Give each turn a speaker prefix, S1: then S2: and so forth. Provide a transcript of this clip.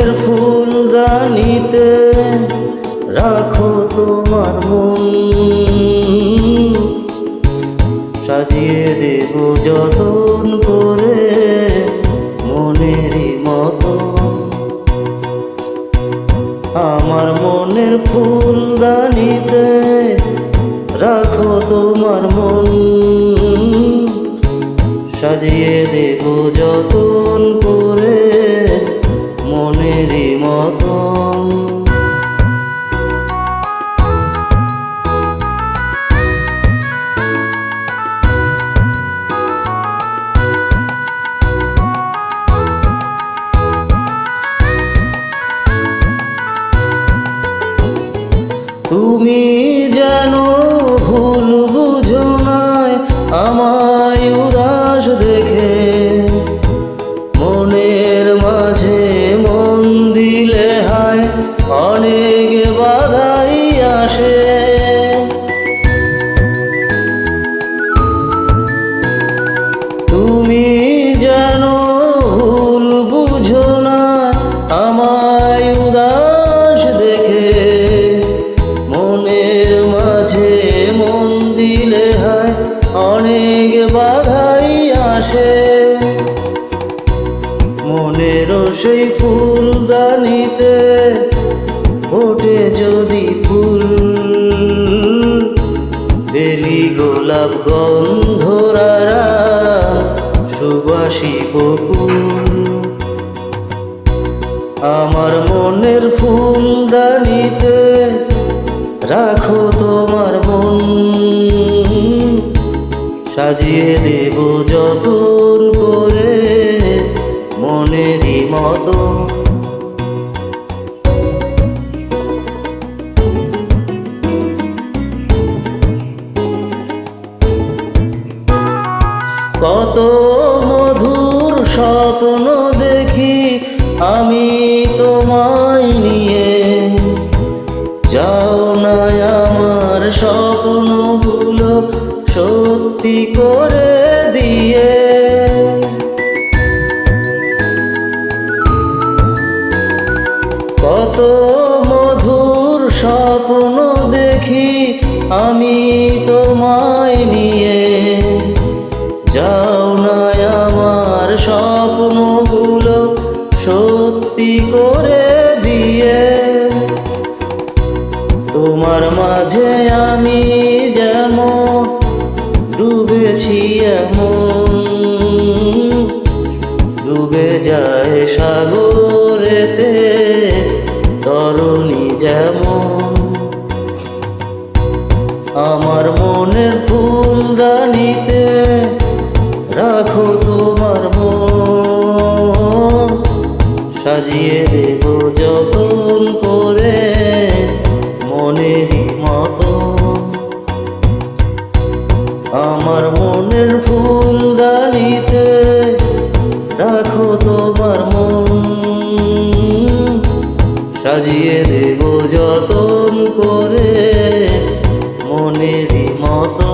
S1: মনের ফুলদানিতে রাখো তোমার মন, সাজিয়ে দেব যতন করে মনেরই মতো। আমার মনের ফুলদানিতে রাখো তোমার মন, সাজিয়ে দেব যতন করে মনেরই মতন। তুমি যেন ভুল বুঝো নাই আমায় উদাস দেখে, মনের মাঝে মন দিলে হয় অনেক বাধাই আসে। তুমি যেন ভুল বুঝো না আমায় উদাস দেখে, মনের মাঝে মন দিলে হয় অনেক বাধাই আসে। মনেরও সেই ফুলদানিতে ওঠে যদি ফুল, বেলি গোলাপ গন্ধরারা সুবাসী বকুল। আমার মনের ফুলদানিতে রাখো তোমার মন, সাজিয়ে দেব যতন করে মনেরই মতো। কত মধুর স্বপ্ন দেখি আমি তোমায় নিয়ে, যাও না আমার স্বপ্নগুলো সত্যি করে দিয়ে। কত মধুর স্বপ্ন দেখি আমি তোমায় নিয়ে, যাও না আমার স্বপ্নগুলো সত্যি করে দিয়ে। তোমার মাঝে আমি যেমন ডুবেছি এমন, ডুবে যায় সাগরেতে তরুণী যেমন। আমার মনের ফুলদানিতে রাখো তোমার মন, সাজিয়ে দেব যতন করে মনেরই মতো। আমার মনের ফুলদানিতে রাখো তোমার মন, সাজিয়ে দেব যতন করে মনেরই মতো।